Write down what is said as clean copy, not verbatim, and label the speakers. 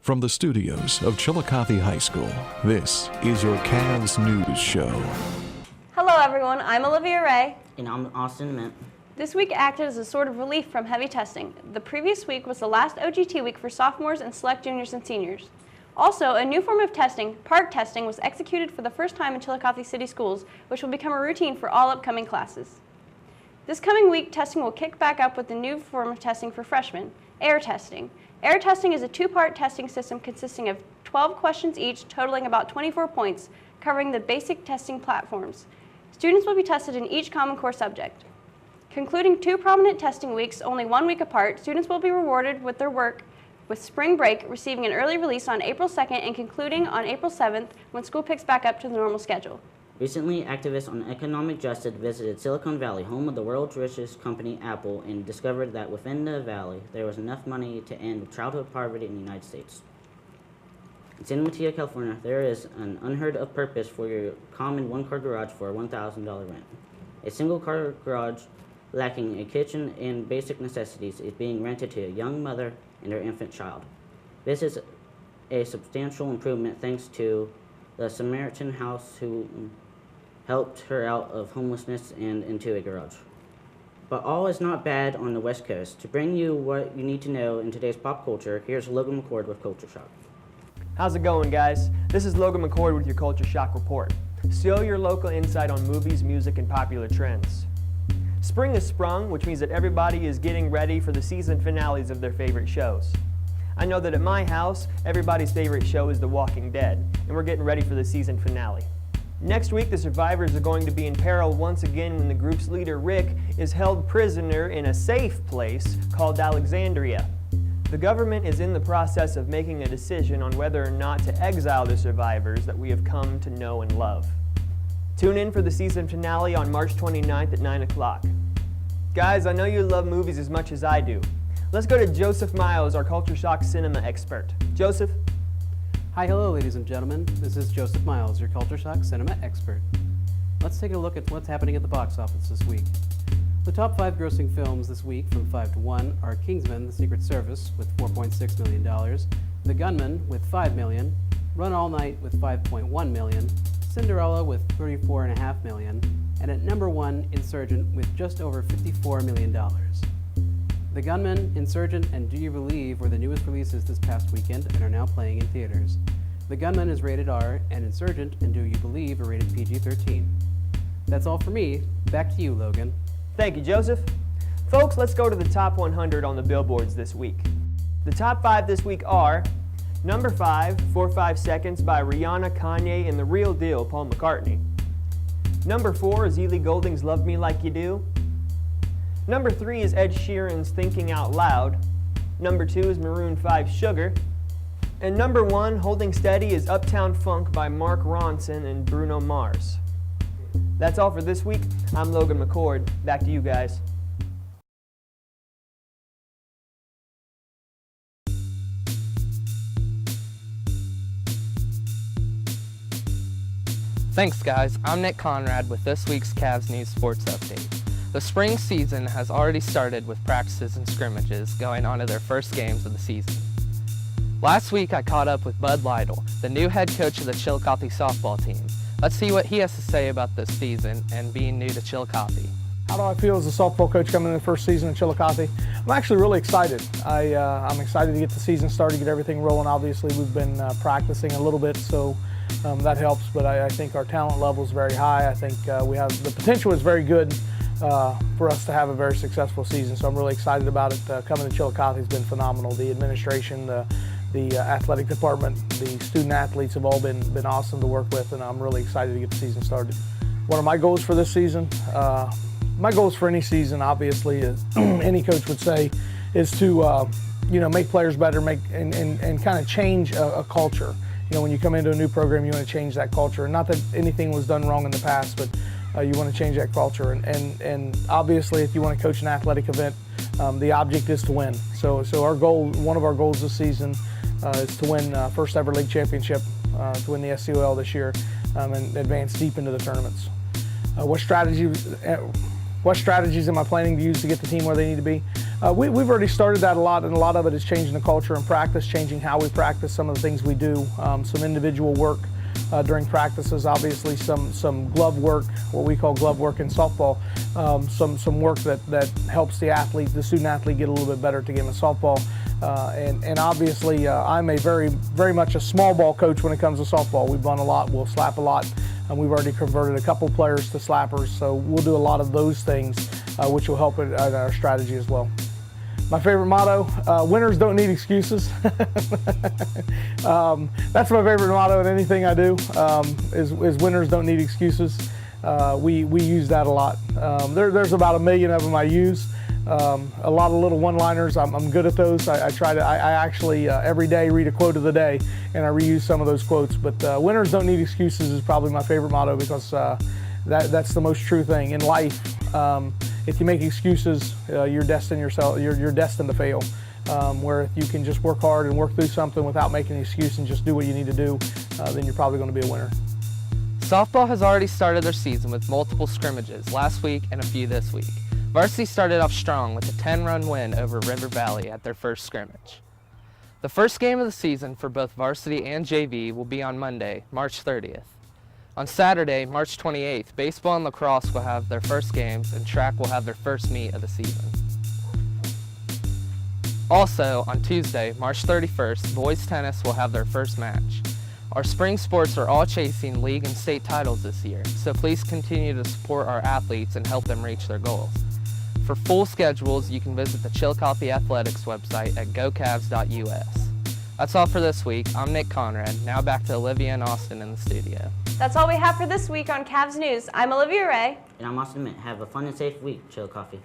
Speaker 1: From the studios of Chillicothe High School, this is your CAVS News Show.
Speaker 2: Hello everyone, I'm Olivia Ray.
Speaker 3: And I'm Austin Mint.
Speaker 2: This week acted as a sort of relief from heavy testing. The previous week was the last OGT week for sophomores and select juniors and seniors. Also, a new form of testing, park testing, was executed for the first time in Chillicothe City Schools, which will become a routine for all upcoming classes. This coming week, testing will kick back up with the new form of testing for freshmen, air testing. Air testing is a two-part testing system consisting of 12 questions each, totaling about 24 points, covering the basic testing platforms. Students will be tested in each Common Core subject. Concluding two prominent testing weeks, only 1 week apart, students will be rewarded with their work with spring break, receiving an early release on April 2nd and concluding on April 7th when school picks back up to the normal schedule.
Speaker 3: Recently, activists on economic justice visited Silicon Valley, home of the world's richest company, Apple, and discovered that within the valley, there was enough money to end childhood poverty in the United States. In San Mateo, California, there is an unheard of purpose for your common one-car garage for a $1,000 rent. A single-car garage lacking a kitchen and basic necessities is being rented to a young mother and her infant child. This is a substantial improvement thanks to the Samaritan House who helped her out of homelessness and into a garage. But all is not bad on the West Coast. To bring you what you need to know in today's pop culture, here's Logan McCord with Culture Shock.
Speaker 4: How's it going, guys? This is Logan McCord with your Culture Shock Report. Still your local insight on movies, music, and popular trends. Spring has sprung, which means that everybody is getting ready for the season finales of their favorite shows. I know that at my house, everybody's favorite show is The Walking Dead, and we're getting ready for the season finale. Next week, the survivors are going to be in peril once again when the group's leader, Rick, is held prisoner in a safe place called Alexandria. The government is in the process of making a decision on whether or not to exile the survivors that we have come to know and love. Tune in for the season finale on March 29th at 9 o'clock. Guys, I know you love movies as much as I do. Let's go to Joseph Miles, our Culture Shock cinema expert. Joseph?
Speaker 5: Hi, hello, ladies and gentlemen. This is Joseph Miles, your Culture Shock cinema expert. Let's take a look at what's happening at the box office this week. The top 5 grossing films this week from 5 to 1 are Kingsman: The Secret Service with $4.6 million, The Gunman with $5 million, Run All Night with $5.1 million, Cinderella with $34.5 million, and at number 1, Insurgent with just over $54 million. The Gunman, Insurgent, and Do You Believe were the newest releases this past weekend and are now playing in theaters. The Gunman is rated R, and Insurgent and Do You Believe are rated PG-13. That's all for me. Back to you, Logan.
Speaker 4: Thank you, Joseph. Folks, let's go to the top 100 on the billboards this week. The top 5 this week are number 5, 4-5 Seconds by Rihanna, Kanye, and The Real Deal, Paul McCartney. Number 4 is Ellie Goulding's Love Me Like You Do. Number 3 is Ed Sheeran's Thinking Out Loud. Number 2 is Maroon 5's Sugar. And number 1, holding steady, is Uptown Funk by Mark Ronson and Bruno Mars. That's all for this week. I'm Logan McCord. Back to you guys.
Speaker 6: Thanks, guys. I'm Nick Conrad with this week's CAVS News Sports Update. The spring season has already started with practices and scrimmages going on to their first games of the season. Last week, I caught up with Bud Lytle, the new head coach of the Chillicothe softball team. Let's see what he has to say about this season and being new to Chillicothe.
Speaker 7: How do I feel as a softball coach coming in the first season in Chillicothe? I'm actually really excited. I'm excited to get the season started, get everything rolling. Obviously, we've been practicing a little bit, so that helps, but I think our talent level is very high. I think we have the potential is very good for us to have a very successful season, so I'm really excited about it. Coming to Chillicothe has been phenomenal. The administration, the athletic department, the student athletes have all been awesome to work with, and I'm really excited to get the season started. What are my goals for this season? My goals for any season, obviously, as any coach would say, is to make players better, and kind of change a culture. When you come into a new program, you want to change that culture. Not that anything was done wrong in the past, but you want to change that culture. And obviously, if you want to coach an athletic event, the object is to win. So our goal, one of our goals this season, is to win first ever league championship, to win the SCOL this year, and advance deep into the tournaments. What strategies am I planning to use to get the team where they need to be? We've already started that a lot, and a lot of it is changing the culture in practice, changing how we practice, some of the things we do, some individual work during practices, obviously some glove work, what we call glove work in softball, some work that helps the athlete, the student athlete, get a little bit better at the game of softball. And obviously I'm a very much a small ball coach when it comes to softball. We bunt a lot, we'll slap a lot, and we've already converted a couple players to slappers, so we'll do a lot of those things, which will help in our strategy as well. My favorite motto, winners don't need excuses. That's my favorite motto in anything I do, is winners don't need excuses. We use that a lot. There's about 1 million of them I use. A lot of little one-liners, I'm good at those. I actually every day read a quote of the day, and I reuse some of those quotes. But winners don't need excuses is probably my favorite motto, because that's the most true thing in life. If you make excuses, you're destined to fail. Where if you can just work hard and work through something without making an excuse and just do what you need to do, then you're probably going to be a winner.
Speaker 6: Softball has already started their season with multiple scrimmages last week and a few this week. Varsity started off strong with a 10-run win over River Valley at their first scrimmage. The first game of the season for both varsity and JV will be on Monday, March 30th. On Saturday, March 28th, baseball and lacrosse will have their first games, and track will have their first meet of the season. Also, on Tuesday, March 31st, boys tennis will have their first match. Our spring sports are all chasing league and state titles this year, so please continue to support our athletes and help them reach their goals. For full schedules, you can visit the Chillicothe Athletics website at gocavs.us. That's all for this week. I'm Nick Conrad. Now back to Olivia and Austin in the studio.
Speaker 2: That's all we have for this week on CAVS News. I'm Olivia Ray.
Speaker 3: And I'm Austin Mint. Have a fun and safe week, Chillicothe.